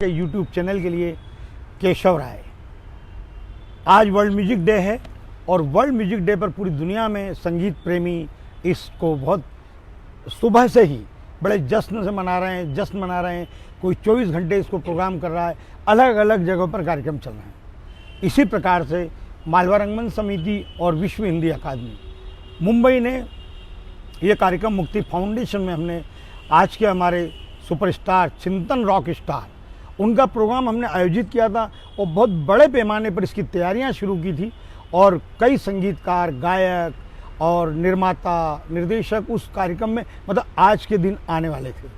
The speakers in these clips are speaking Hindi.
के यूट्यूब चैनल के लिए केशव राय। आज वर्ल्ड म्यूजिक डे है और वर्ल्ड म्यूजिक डे पर पूरी दुनिया में संगीत प्रेमी इसको बहुत सुबह से ही बड़े जश्न से मना रहे हैं। कोई 24 घंटे इसको प्रोग्राम कर रहा है, अलग अलग जगहों पर कार्यक्रम चल रहे हैं। इसी प्रकार से मालवा रंगमंच समिति और विश्व हिंदी अकादमी मुंबई ने ये कार्यक्रम मुक्ति फाउंडेशन में हमने आज के हमारे सुपरस्टार चिंतन रॉक स्टार उनका प्रोग्राम हमने आयोजित किया था और बहुत बड़े पैमाने पर इसकी तैयारियां शुरू की थी और कई संगीतकार, गायक और निर्माता, निर्देशक उस कार्यक्रम में मतलब आज के दिन आने वाले थे,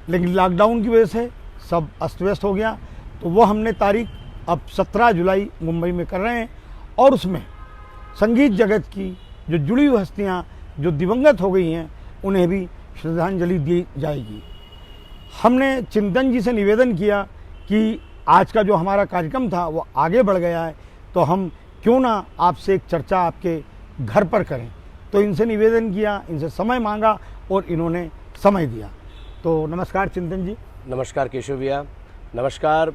लेकिन लॉकडाउन की वजह से सब अस्त व्यस्त हो गया। तो वो हमने तारीख अब 17 जुलाई मुंबई में कर रहे हैं और उसमें संगीत जगत की जो जुड़ी हुई हस्तियाँ जो दिवंगत हो गई हैं उन्हें भी श्रद्धांजलि दी जाएगी। हमने चिंतन जी से निवेदन किया कि आज का जो हमारा कार्यक्रम था वो आगे बढ़ गया है, तो हम क्यों ना आपसे एक चर्चा आपके घर पर करें। तो इनसे निवेदन किया, इनसे समय मांगा और इन्होंने समय दिया। तो नमस्कार चिंतन जी। नमस्कार केशव भैया, नमस्कार।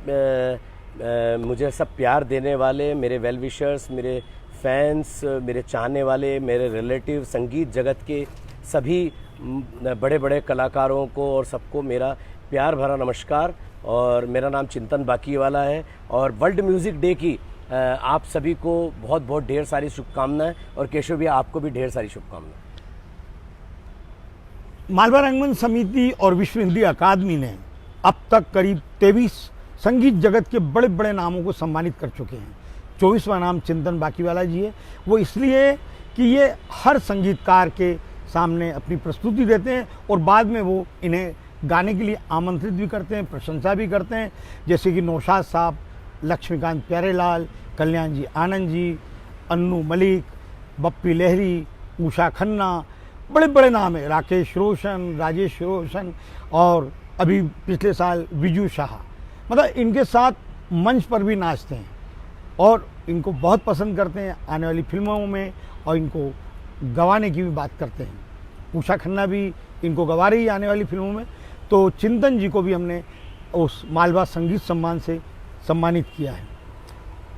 मुझे सब प्यार देने वाले मेरे वेल विशर्स, मेरे फैंस, मेरे चाहने वाले, मेरे रिलेटिव, संगीत जगत के सभी बड़े बड़े कलाकारों को और सबको मेरा प्यार भरा नमस्कार। और मेरा नाम चिंतन बाकीवाला है और वर्ल्ड म्यूज़िक डे की आप सभी को बहुत बहुत ढेर सारी शुभकामनाएं और केशव भैया आपको भी ढेर सारी शुभकामनाएं। मालवा रंगमंच समिति और विश्व हिंदी अकादमी ने अब तक करीब 23 संगीत जगत के बड़े बड़े नामों को सम्मानित कर चुके हैं। 24वां नाम चिंतन बाकीवाला जी है। वो इसलिए कि ये हर संगीतकार के सामने अपनी प्रस्तुति देते हैं और बाद में वो इन्हें गाने के लिए आमंत्रित भी करते हैं, प्रशंसा भी करते हैं। जैसे कि नौशाद साहब, लक्ष्मीकांत प्यारेलाल, कल्याण जी आनंद जी, अन्नू मलिक, बप्पी लहरी, उषा खन्ना, बड़े बड़े नाम हैं, राकेश रोशन, राजेश रोशन और अभी पिछले साल विजू शाह। मतलब इनके साथ मंच पर भी नाचते हैं और इनको बहुत पसंद करते हैं आने वाली फिल्मों में और इनको गवाने की भी बात करते हैं। उषा खन्ना भी इनको गवा रही है आने वाली फिल्मों में। तो चिंतन जी को भी हमने उस मालवा संगीत सम्मान से सम्मानित किया है।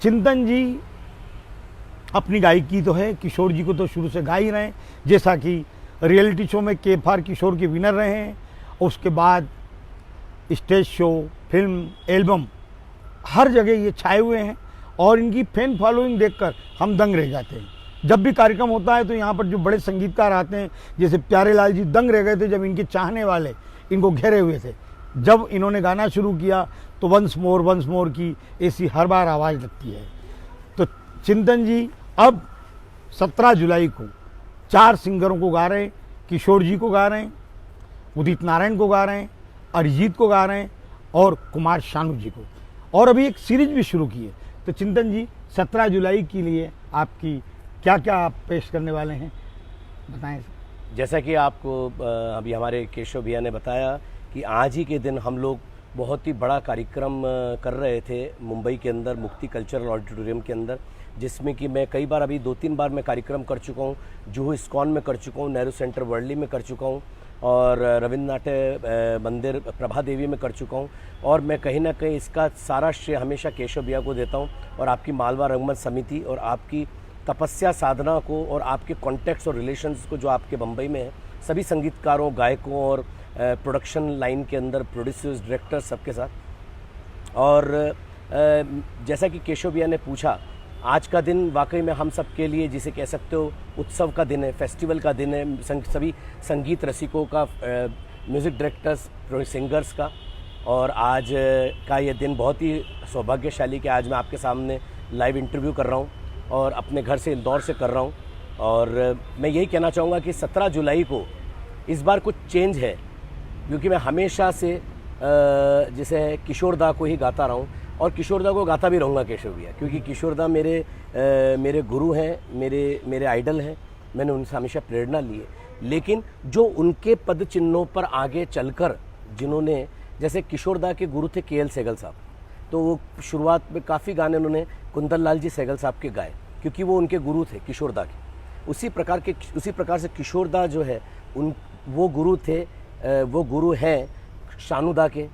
चिंतन जी अपनी गायकी तो है, किशोर जी को तो शुरू से गा ही रहे हैं, जैसा कि रियलिटी शो में के किशोर के विनर रहे हैं। उसके बाद स्टेज शो, फिल्म, एल्बम हर जगह ये छाए हुए हैं और इनकी फैन फॉलोइंग देखकर हम दंग रह जाते हैं। जब भी कार्यक्रम होता है तो यहाँ पर जो बड़े संगीतकार आते हैं, जैसे प्यारेलाल जी दंग रह गए थे जब इनके चाहने वाले इनको घेरे हुए थे। जब इन्होंने गाना शुरू किया तो वंस मोर की ऐसी हर बार आवाज़ लगती है। तो चिंतन जी अब 17 जुलाई को 4 सिंगरों को गा रहे हैं। किशोर जी को गा रहे हैं, उदित नारायण को गा रहे हैं, अरिजीत को गा रहे हैं और कुमार शानू जी को, और अभी एक सीरीज भी शुरू की है। तो चिंतन जी 17 जुलाई के लिए आपकी क्या क्या आप पेश करने वाले हैं, बताएं। जैसा कि आपको अभी हमारे केशव भैया ने बताया कि आज ही के दिन हम लोग बहुत ही बड़ा कार्यक्रम कर रहे थे मुंबई के अंदर, मुक्ति कल्चरल ऑडिटोरियम के अंदर, जिसमें कि मैं कई बार अभी 2-3 बार मैं कार्यक्रम कर चुका हूँ। जुहू इस्कॉन में कर चुका हूँ, नेहरू सेंटर वर्ली में कर चुका हूँ और रविंद्र नाट्य मंदिर प्रभा देवी में कर चुका हूँ। और मैं कहीं ना कहीं इसका सारा श्रेय हमेशा केशव भैया को देता हूँ और आपकी मालवा रंगमंच समिति और आपकी तपस्या साधना को और आपके कॉन्टैक्ट्स और रिलेशंस को जो आपके बम्बई में है, सभी संगीतकारों, गायकों और प्रोडक्शन लाइन के अंदर प्रोड्यूसर्स, डायरेक्टर्स सबके साथ। और जैसा कि केशव भैया ने पूछा, आज का दिन वाकई में हम सब के लिए जिसे कह सकते हो उत्सव का दिन है, फेस्टिवल का दिन है, सभी संगीत रसिकों का, म्यूज़िक डायरेक्टर्स, सिंगर्स का। और आज का ये दिन बहुत ही सौभाग्यशाली कि आज मैं आपके सामने लाइव इंटरव्यू कर रहा हूँ और अपने घर से, इंदौर से कर रहा हूँ। और मैं यही कहना चाहूँगा कि 17 जुलाई को इस बार कुछ चेंज है, क्योंकि मैं हमेशा से जैसे किशोरदा को ही गाता रहा हूँ और किशोरदा को गाता भी रहूँगा केशव भैया, क्योंकि किशोरदा मेरे गुरु हैं, मेरे आइडल हैं। मैंने उनसे हमेशा प्रेरणा ली है। लेकिन जो उनके पद चिन्हों पर आगे चलकर जिन्होंने, जैसे किशोरदा के गुरु थे के.एल. सहगल साहब, तो वो शुरुआत में काफ़ी गाने उन्होंने कुंदन लाल जी सहगल साहब के गाए, क्योंकि वो उनके गुरु थे किशोरदा के। उसी प्रकार से किशोरदा जो है वो गुरु थे, वो गुरु हैं शानूदा के,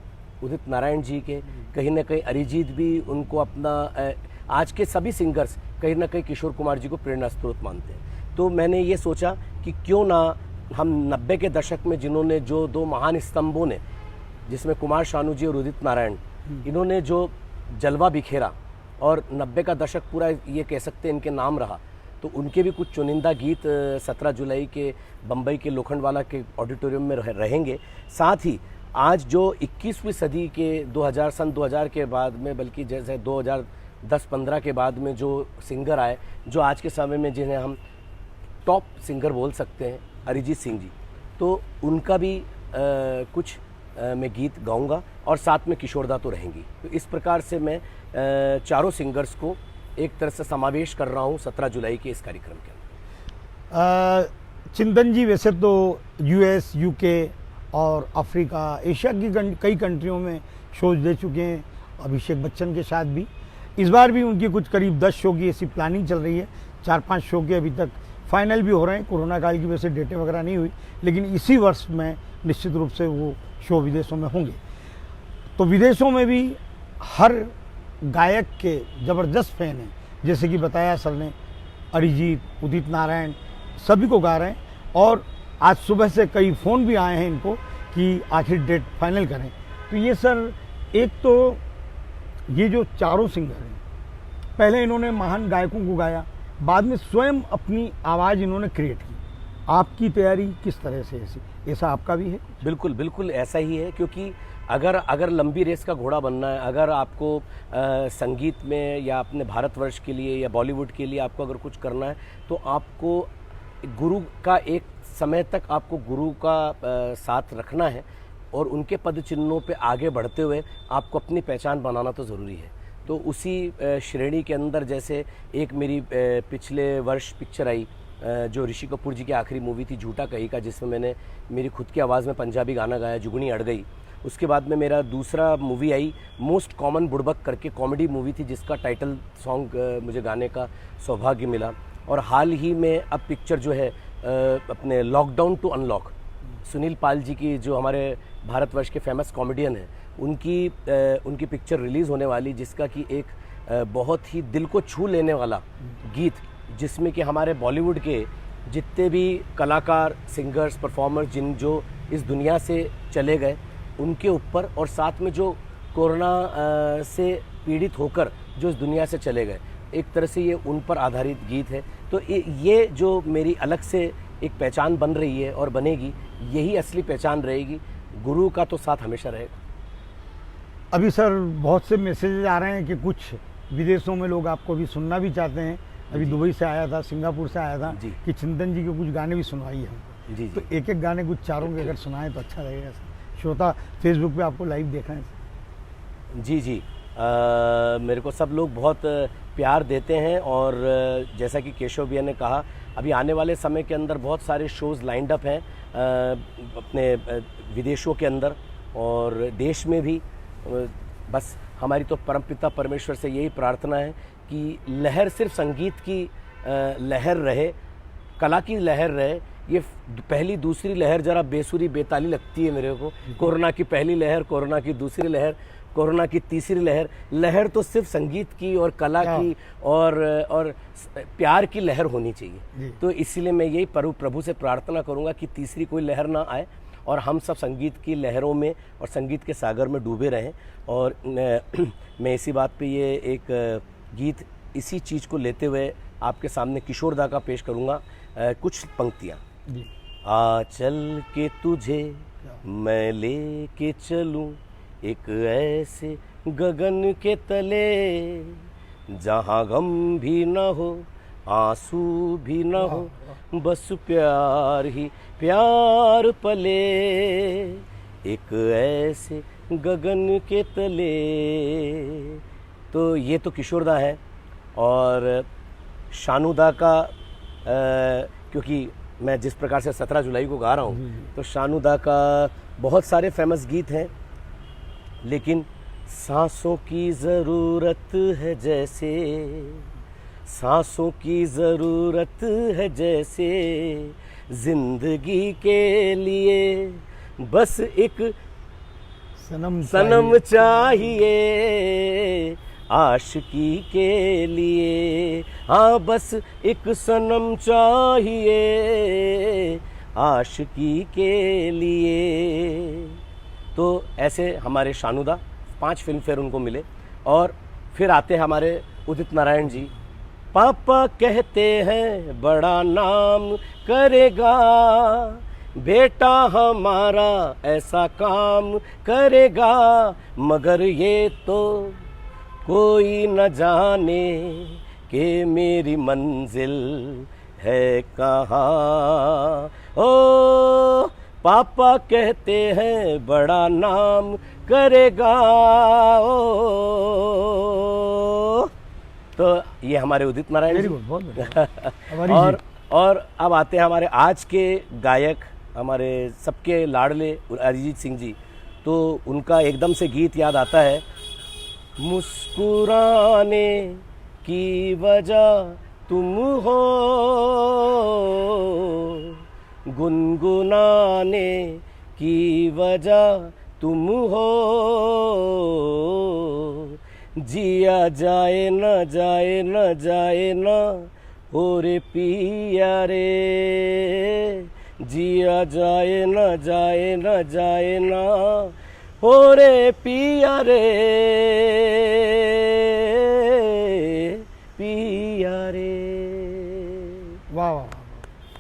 उदित नारायण जी के, कहीं ना कहीं अरिजीत भी उनको अपना आज के सभी सिंगर्स कहीं ना कहीं किशोर कुमार जी को प्रेरणा स्रोत मानते हैं। तो मैंने ये सोचा कि क्यों ना हम 90 के दशक में जिन्होंने जो दो महान स्तंभों ने, जिसमें कुमार शानू जी और उदित नारायण, इन्होंने जो जलवा बिखेरा और 90 का दशक पूरा ये कह सकते हैं इनके नाम रहा, तो उनके भी कुछ चुनिंदा गीत 17 जुलाई के बम्बई के लोखंडवाला के ऑडिटोरियम में रहेंगे। साथ ही आज जो 21वीं सदी के 2000 2000 के बाद में, बल्कि जैसे 2010-15 के बाद में जो सिंगर आए, जो आज के समय में जिन्हें हम टॉप सिंगर बोल सकते हैं, अरिजीत सिंह जी, तो उनका भी कुछ मैं गीत गाऊंगा और साथ में किशोरदा तो रहेंगी। तो इस प्रकार से मैं चारों सिंगर्स को एक तरह से समावेश कर रहा हूँ 17 जुलाई के इस कार्यक्रम के अंदर। चिंतन जी वैसे तो यूएस, यूके और अफ्रीका, एशिया की कई कंट्रियों में शोज दे चुके हैं, अभिषेक बच्चन के साथ भी। इस बार भी उनकी कुछ करीब 10 शो की ऐसी प्लानिंग चल रही है। 4-5 शो के अभी तक फाइनल भी हो रहे हैं, कोरोना काल की वजह से डेटें वगैरह नहीं हुई, लेकिन इसी वर्ष में निश्चित रूप से वो शो विदेशों में होंगे। तो विदेशों में भी हर गायक के ज़बरदस्त फैन हैं, जैसे कि बताया सर ने, अरिजीत, उदित नारायण सभी को गा रहे हैं। और आज सुबह से कई फ़ोन भी आए हैं इनको कि आखिर डेट फाइनल करें। तो ये सर, एक तो ये जो चारों सिंगर हैं, पहले इन्होंने महान गायकों को गाया, बाद में स्वयं अपनी आवाज़ इन्होंने क्रिएट की। आपकी तैयारी किस तरह से ऐसा आपका भी है? बिल्कुल बिल्कुल ऐसा ही है, क्योंकि अगर लंबी रेस का घोड़ा बनना है, अगर आपको संगीत में या अपने भारतवर्ष के लिए या बॉलीवुड के लिए आपको अगर कुछ करना है, तो आपको गुरु का एक समय तक आपको गुरु का साथ रखना है और उनके पद चिन्हों पे आगे बढ़ते हुए आपको अपनी पहचान बनाना तो ज़रूरी है। तो उसी श्रेणी के अंदर जैसे एक मेरी पिछले वर्ष पिक्चर आई जो ऋषि कपूर जी की आखिरी मूवी थी झूठा कहीं का, जिसमें मैंने मेरी खुद की आवाज़ में पंजाबी गाना गाया, जुगनी अड़ गई। उसके बाद में मेरा दूसरा मूवी आई मोस्ट कॉमन बुड़बक करके, कॉमेडी मूवी थी जिसका टाइटल सॉन्ग मुझे गाने का सौभाग्य मिला। और हाल ही में अब पिक्चर जो है अपने lockdown to unlock, Sunil Pal ji की जो हमारे भारतवर्ष के फेमस कॉमेडियन हैं, उनकी पिक्चर रिलीज़ होने वाली, जिसका कि एक बहुत ही दिल को छू लेने वाला गीत, जिसमें कि हमारे बॉलीवुड के जितने भी कलाकार, सिंगर्स, परफॉर्मर्स जो इस दुनिया से चले गए, उनके ऊपर, और साथ में जो कोरोना से पीड़ित होकर जो इस दुनिया से चले गए, एक तरह से ये उन पर आधारित गीत है। तो ये जो मेरी अलग से एक पहचान बन रही है और बनेगी, यही असली पहचान रहेगी। गुरु का तो साथ हमेशा रहेगा। अभी सर बहुत से मैसेजेस आ रहे हैं कि कुछ विदेशों में लोग आपको भी सुनना भी चाहते हैं। अभी दुबई से आया था, सिंगापुर से आया था कि चिंतन जी के कुछ गाने भी सुनवाइए हमको। जी। तो एक गाने कुछ चारों के अगर सुनाएं तो अच्छा लगेगा सर। श्रोता फेसबुक पे आपको लाइव देख रहे हैं। जी। मेरे को सब लोग बहुत प्यार देते हैं, और जैसा कि केशव भैया ने कहा, अभी आने वाले समय के अंदर बहुत सारे शोज़ लाइंड अप हैं अपने विदेशों के अंदर और देश में भी। बस हमारी तो परमपिता परमेश्वर से यही प्रार्थना है कि लहर सिर्फ संगीत की लहर रहे, कला की लहर रहे। ये पहली दूसरी लहर ज़रा बेसुरी बेताली लगती है मेरे को। कोरोना की पहली लहर, कोरोना की दूसरी लहर, कोरोना की तीसरी लहर। लहर तो सिर्फ संगीत की और कला की और प्यार की लहर होनी चाहिए। तो इसीलिए मैं यही प्रभु से प्रार्थना करूंगा कि तीसरी कोई लहर ना आए और हम सब संगीत की लहरों में और संगीत के सागर में डूबे रहें। और मैं इसी बात पे ये एक गीत इसी चीज़ को लेते हुए आपके सामने किशोरदा का पेश करूंगा। कुछ पंक्तियाँ। आ चल के तुझे मैं लेके चलूं एक ऐसे गगन के तले, जहाँ गम भी न हो, आंसू भी न हो, बस प्यार ही प्यार पले, एक ऐसे गगन के तले। तो ये तो किशोरदा है। और शानूदा का क्योंकि मैं जिस प्रकार से 17 जुलाई को गा रहा हूँ, तो शानूदा का बहुत सारे फेमस गीत हैं, लेकिन सांसों की ज़रूरत है जैसे, सांसों की ज़रूरत है जैसे, जिंदगी के लिए बस एक सनम चाहिए आशिकी के लिए, हाँ बस एक सनम चाहिए आशिकी के लिए। तो ऐसे हमारे शानुदा 5 फिल्म फेयर उनको मिले। और फिर आते हैं हमारे उदित नारायण जी। पापा कहते हैं बड़ा नाम करेगा, बेटा हमारा ऐसा काम करेगा, मगर ये तो कोई न जाने कि मेरी मंजिल है कहाँ। ओ पापा कहते हैं बड़ा नाम करेगा। ओ तो ये हमारे उदित नारायण जी। बहुत बढ़िया। और अब आते हैं हमारे आज के गायक, हमारे सबके लाडले अरिजीत सिंह जी। तो उनका एकदम से गीत याद आता है, मुस्कुराने की वजह तुम हो, गुनगुनाने की वजह तुम हो, जिया जाए न जाए न जाए न हो रे पिया रे, जिया जाए न जाए न जाए न हो रे पिया रे, पिया रे। वाह वाह।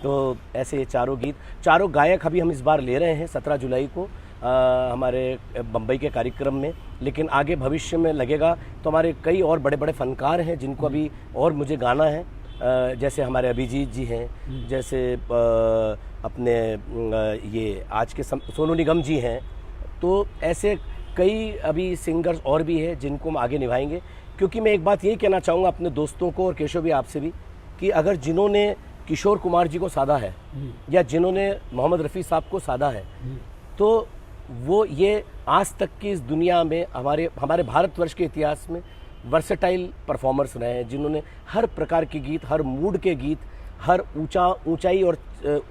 तो ऐसे ये चारों गीत, चारों गायक अभी हम इस बार ले रहे हैं 17 जुलाई को हमारे बम्बई के कार्यक्रम में। लेकिन आगे भविष्य में लगेगा तो हमारे कई और बड़े बड़े फनकार हैं जिनको अभी और मुझे गाना है। जैसे हमारे अभिजीत जी हैं, जैसे अपने ये आज के सोनू निगम जी हैं। तो ऐसे कई अभी सिंगर्स और भी हैं जिनको हम आगे निभाएंगे। क्योंकि मैं एक बात यही कहना चाहूँगा अपने दोस्तों को और केशव भी आपसे भी, कि अगर जिन्होंने किशोर कुमार जी को साधा है या जिन्होंने मोहम्मद रफ़ी साहब को साधा है, तो वो ये आज तक की इस दुनिया में हमारे भारतवर्ष के इतिहास में वर्सेटाइल परफॉर्मर्स रहे हैं, जिन्होंने हर प्रकार के गीत, हर मूड के गीत, हर ऊंचाई और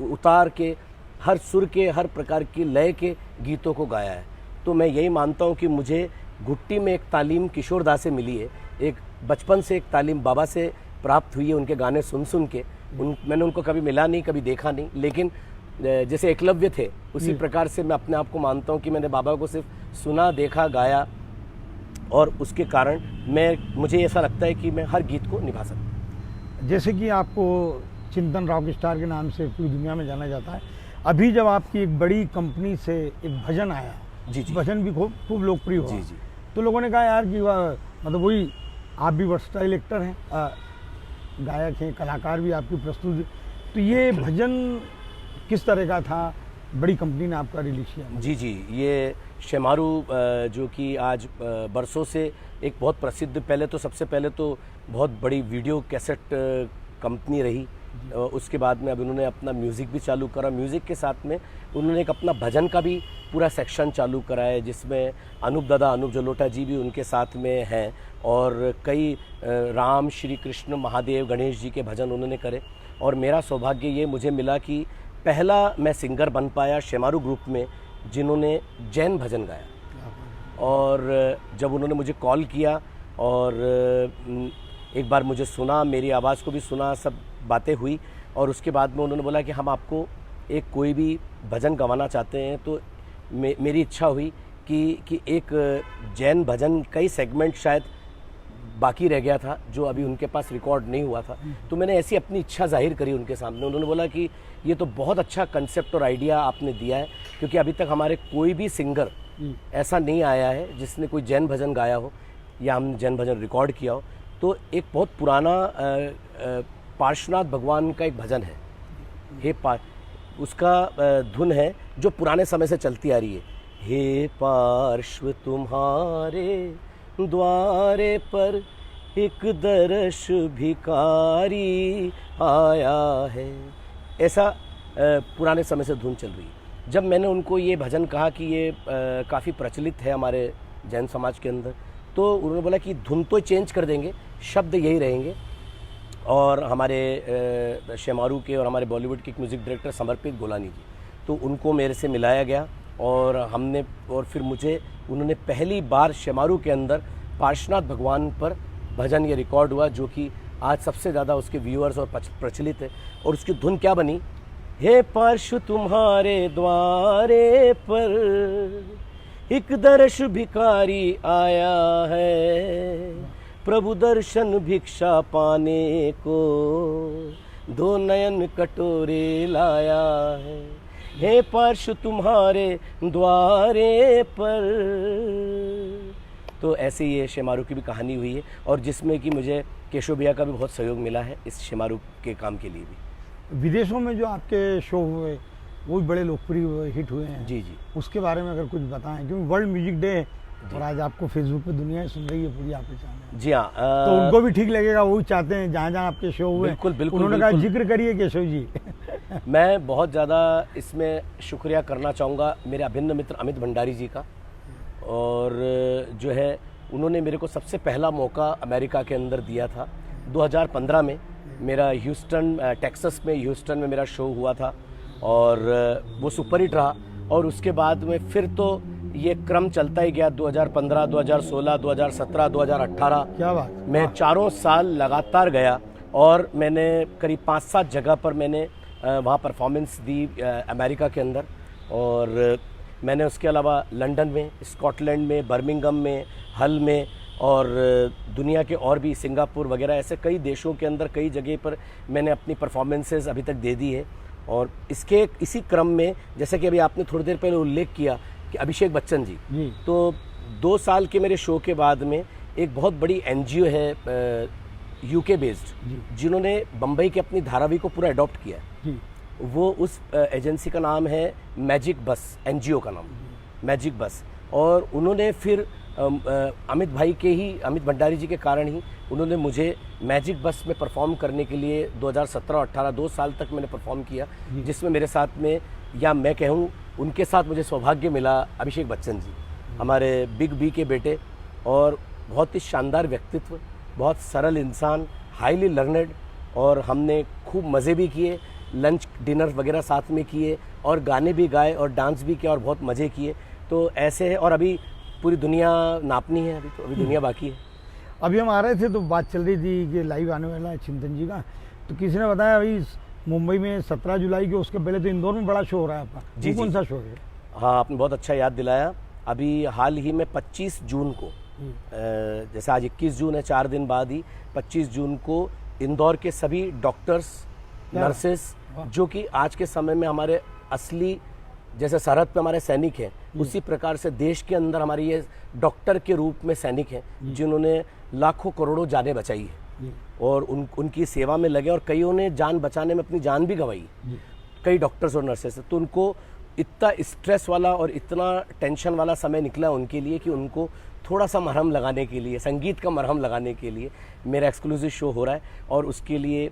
उतार के, हर सुर के, हर प्रकार की लय के गीतों को गाया है। तो मैं यही मानता हूँ कि मुझे घुट्टी में एक तालीम किशोर दा से मिली है, एक बचपन से एक तालीम बाबा से प्राप्त हुई है, उनके गाने सुन सुन के। मैंने उनको कभी मिला नहीं, कभी देखा नहीं, लेकिन जैसे एकलव्य थे उसी प्रकार से मैं अपने आप को मानता हूँ कि मैंने बाबा को सिर्फ सुना, देखा, गाया, और उसके कारण मुझे ऐसा लगता है कि मैं हर गीत को निभा सकता हूँ। जैसे कि आपको चिंतन रॉक स्टार के नाम से पूरी दुनिया में जाना जाता है, अभी जब आपकी एक बड़ी कंपनी से एक भजन आया, जी जी, भजन भी खूब लोकप्रिय हुआ, जी जी, तो लोगों ने कहा यार कि मतलब वही आप भी वर्सटाइल एक्टर हैं, गायक हैं, कलाकार भी आपकी प्रस्तुत, तो ये भजन किस तरह का था? बड़ी कंपनी ने आपका रिलीज किया। जी जी, ये शेमारू जो कि आज बरसों से एक बहुत प्रसिद्ध, पहले तो सबसे पहले तो बहुत बड़ी वीडियो कैसेट कंपनी रही, उसके बाद में अब उन्होंने अपना म्यूज़िक भी चालू करा। म्यूज़िक के साथ में उन्होंने एक अपना भजन का भी पूरा सेक्शन चालू करा है, जिसमें अनूप जलोटा जी भी उनके साथ में हैं, और कई राम, श्री कृष्ण, महादेव, गणेश जी के भजन उन्होंने करे। और मेरा सौभाग्य ये मुझे मिला कि पहला मैं सिंगर बन पाया शेमारू ग्रुप में जिन्होंने जैन भजन गाया। और जब उन्होंने मुझे कॉल किया और एक बार मुझे सुना, मेरी आवाज़ को भी सुना, सब बातें हुई, और उसके बाद में उन्होंने बोला कि हम आपको एक कोई भी भजन गवाना चाहते हैं। तो मेरी इच्छा हुई कि एक जैन भजन कई सेगमेंट शायद बाकी रह गया था जो अभी उनके पास रिकॉर्ड नहीं हुआ था। तो मैंने ऐसी अपनी इच्छा जाहिर करी उनके सामने। उन्होंने बोला कि ये तो बहुत अच्छा कंसेप्ट और आइडिया आपने दिया है, क्योंकि अभी तक हमारे कोई भी सिंगर ऐसा नहीं आया है जिसने कोई जैन भजन गाया हो या हमने जैन भजन रिकॉर्ड किया हो। तो एक बहुत पुराना पार्श्वनाथ भगवान का एक भजन है, उसका धुन है जो पुराने समय से चलती आ रही है, हे पार्श्व तुम्हारे द्वारे पर एक दर्श भिखारी आया है। ऐसा पुराने समय से धुन चल रही है। जब मैंने उनको ये भजन कहा कि ये काफ़ी प्रचलित है हमारे जैन समाज के अंदर, तो उन्होंने बोला कि धुन तो चेंज कर देंगे, शब्द यही रहेंगे। और हमारे शेमारू के और हमारे बॉलीवुड के म्यूज़िक डायरेक्टर समर्पित गोलानी जी, तो उनको मेरे से मिलाया गया और फिर मुझे उन्होंने पहली बार शेमारू के अंदर पार्श्वनाथ भगवान पर भजन ये रिकॉर्ड हुआ, जो कि आज सबसे ज़्यादा उसके व्यूअर्स और प्रचलित है। और उसकी धुन क्या बनी, हे पार्श्व तुम्हारे द्वारे पर एक दर्श भिखारी आया है, प्रभु दर्शन भिक्षा पाने को दो नयन कटोरे लाया है, हे पार्श्व तुम्हारे द्वारे पर। तो ऐसे ये शेमारू की भी कहानी हुई है, और जिसमें कि मुझे केशव भैया का भी बहुत सहयोग मिला है इस शेमारू के काम के लिए भी। विदेशों में जो आपके शो हुए वो भी बड़े लोकप्रिय हिट हुए हैं। जी जी, उसके बारे में अगर कुछ बताएं, क्योंकि वर्ल्ड म्यूजिक डे है और आज आपको फेसबुक पे दुनिया सुन रही है पूरी आपके चैनल। जी हाँ, तो उनको भी ठीक लगेगा, वो भी चाहते हैं जहाँ जहाँ आपके शो हुए। बिल्कुल बिल्कुल, उन्होंने कहा जिक्र करिए केशव जी। मैं बहुत ज़्यादा इसमें शुक्रिया करना चाहूँगा मेरे अभिन्न मित्र अमित भंडारी जी का, और जो है उन्होंने मेरे को सबसे पहला मौका अमेरिका के अंदर दिया था 2015 में। मेरा ह्यूस्टन, टेक्सास में ह्यूस्टन में मेरा शो हुआ था, और वो सुपर हिट रहा। और उसके बाद में फिर तो ये क्रम चलता ही गया, 2015, 2016, 2017, 2018। क्या बात। मैं 4 साल लगातार गया, और मैंने करीब 5-7 जगह पर मैंने वहाँ परफॉर्मेंस दी अमेरिका के अंदर। और मैंने उसके अलावा लंदन में, स्कॉटलैंड में, बर्मिंघम में, हल में, और दुनिया के और भी सिंगापुर वगैरह ऐसे कई देशों के अंदर कई जगह पर मैंने अपनी परफॉर्मेंसेस अभी तक दे दी है। और इसी क्रम में, जैसे कि अभी आपने थोड़ी देर पहले उल्लेख किया कि अभिषेक बच्चन जी, तो 2 साल के मेरे शो के बाद में एक बहुत बड़ी NGO है UK बेस्ड, जिन्होंने बम्बई के अपनी धारावी को पूरा अडॉप्ट किया है। वो उस एजेंसी का नाम है मैजिक बस, NGO का नाम मैजिक बस। और उन्होंने फिर अमित भंडारी जी के कारण ही उन्होंने मुझे मैजिक बस में परफॉर्म करने के लिए 2017-18 2 साल तक मैंने परफॉर्म किया, जिसमें मेरे साथ में, या मैं कहूँ उनके साथ मुझे सौभाग्य मिला अभिषेक बच्चन जी, हमारे बिग बी के बेटे, और बहुत ही शानदार व्यक्तित्व, बहुत सरल इंसान, हाईली लर्नेड। और हमने खूब मज़े भी किए, लंच डिनर वगैरह साथ में किए, और गाने भी गाए और डांस भी किया और बहुत मज़े किए। तो ऐसे है, और अभी पूरी दुनिया नापनी है, अभी दुनिया बाकी है। अभी हम आ रहे थे तो बात चल रही थी कि लाइव आने वाला है चिंतन जी का, तो किसी ने बताया अभी मुंबई में 17 जुलाई के, उसके पहले तो इंदौर में बड़ा शो हो रहा है आपका। जी, कौन सा शो है? हाँ, आपने बहुत अच्छा याद दिलाया। अभी हाल ही में 25 जून को, जैसे आज 21 जून है, 4 दिन बाद ही 25 जून को इंदौर के सभी डॉक्टर्स, नर्सेस, जो कि आज के समय में हमारे असली, जैसे सरहद पे हमारे सैनिक हैं, उसी प्रकार से देश के अंदर हमारे ये डॉक्टर के रूप में सैनिक हैं, जिन्होंने लाखों करोड़ों जानें बचाई है, और उनकी सेवा में लगे, और कईयों ने जान बचाने में अपनी जान भी गंवाई, कई डॉक्टर्स और नर्सेस। तो उनको इतना स्ट्रेस वाला और इतना टेंशन वाला समय निकला उनके लिए कि उनको थोड़ा सा मरहम लगाने के लिए, संगीत का मरहम लगाने के लिए मेरा एक्सक्लूसिव शो हो रहा है। और उसके लिए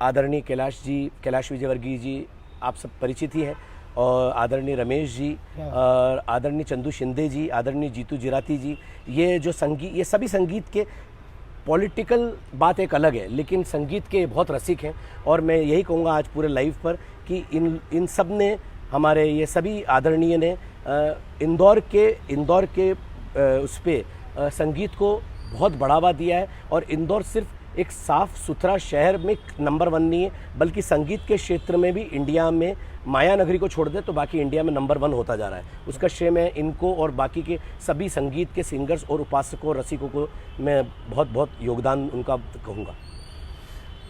आदरणीय कैलाश विजयवर्गीय जी आप सब परिचित ही हैं, और आदरणीय रमेश जी, और आदरणीय चंदू शिंदे जी, आदरणीय जीतू जिराती जी, ये सभी संगीत के, पॉलिटिकल बात एक अलग है, लेकिन संगीत के बहुत रसिक हैं। और मैं यही कहूँगा आज पूरे लाइव पर कि इन सब ने, हमारे ये सभी आदरणीय ने इंदौर के उस पे संगीत को बहुत बढ़ावा दिया है। और इंदौर सिर्फ एक साफ सुथरा शहर में नंबर 1 नहीं है, बल्कि संगीत के क्षेत्र में भी इंडिया में, माया नगरी को छोड़ दे तो बाकी इंडिया में नंबर 1 होता जा रहा है। उसका श्रेय मैं इनको और बाकी के सभी संगीत के सिंगर्स और उपासकों, रसिकों को मैं बहुत बहुत योगदान उनका कहूँगा।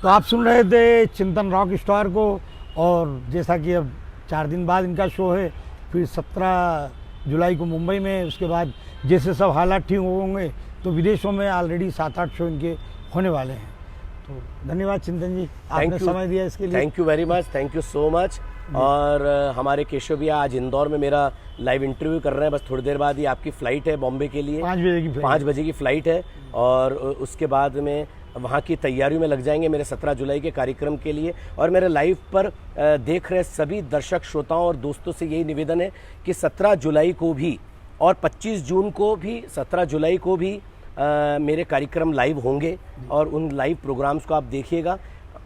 तो आप सुन रहे थे चिंतन रॉक स्टार को, और जैसा कि अब 4 दिन बाद इनका शो है, फिर 17 जुलाई को मुंबई में, उसके बाद जैसे सब हालात ठीक होंगे तो विदेशों में ऑलरेडी 7-8 शो इनके होने वाले हैं। तो धन्यवाद चिंतन जी, आपने समय दिया इसके लिए। Thank you very much, thank you so much. और हमारे केशव भैया आज इंदौर में मेरा लाइव इंटरव्यू कर रहे हैं, बस थोड़ी देर बाद ही आपकी फ़्लाइट है बॉम्बे के लिए, 5 बजे की फ़्लाइट है, और उसके बाद में वहाँ की तैयारियों में लग जाएंगे मेरे 17 जुलाई के कार्यक्रम के लिए। और मेरे लाइव पर देख रहे सभी दर्शक श्रोताओं और दोस्तों से यही निवेदन है कि 17 जुलाई को भी और 25 जून को भी, 17 जुलाई को भी मेरे कार्यक्रम लाइव होंगे, और उन लाइव प्रोग्राम्स को आप देखिएगा।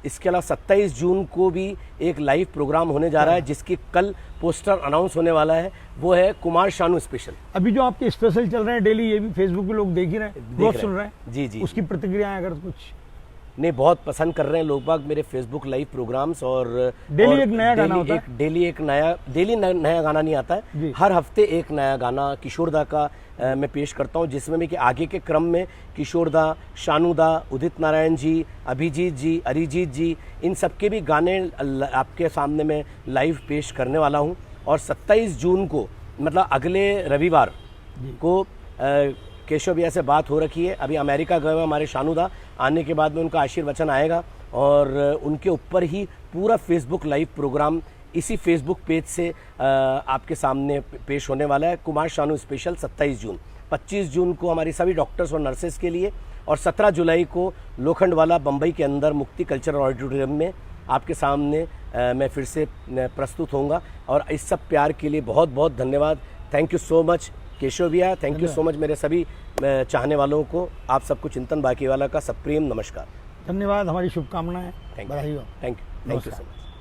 इसके अलावा 27 जून को भी एक लाइव प्रोग्राम होने जा रहा है जिसकी कल पोस्टर अनाउंस होने वाला है। वो है कुमार शानू स्पेशल। अभी जो आपके स्पेशल चल रहे हैं डेली, ये भी फेसबुक पे लोग देख ही रहे हैं, बहुत सुन रहे हैं। जी जी। उसकी प्रतिक्रियाएं अगर कुछ नहीं, बहुत पसंद कर रहे हैं लोग बाग मेरे फेसबुक लाइव प्रोग्राम्स। और डेली एक नया गाना होता है। डेली नया गाना नहीं आता है, हर हफ्ते एक नया गाना किशोरदा का मैं पेश करता हूं, जिसमें मैं कि आगे के क्रम में किशोरदा, शानूदा, उदित नारायण जी, अभिजीत जी, अरिजीत जी, इन सबके भी गाने आपके सामने में लाइव पेश करने वाला हूं। और 27 जून को मतलब अगले रविवार को केशव भैया से बात हो रखी है। अभी अमेरिका गए हुए हमारे शानूदा, आने के बाद में उनका आशीर्वचन आएगा और उनके ऊपर ही पूरा फेसबुक लाइव प्रोग्राम इसी फेसबुक पेज से आपके सामने पेश होने वाला है। कुमार शानू स्पेशल 27 जून, 25 जून को हमारी सभी डॉक्टर्स और नर्सेस के लिए, और 17 जुलाई को लोखंडवाला बम्बई के अंदर मुक्ति कल्चरल ऑडिटोरियम में आपके सामने मैं फिर से प्रस्तुत होऊंगा। और इस सब प्यार के लिए बहुत बहुत धन्यवाद। Thank you so much Keshav भैया, थैंक यू सो मच मेरे सभी चाहने वालों को। आप सबको चिंतन बाकीवाला का सप्रेम नमस्कार। धन्यवाद, हमारी शुभकामनाएं, बधाई हो। Thank you so much.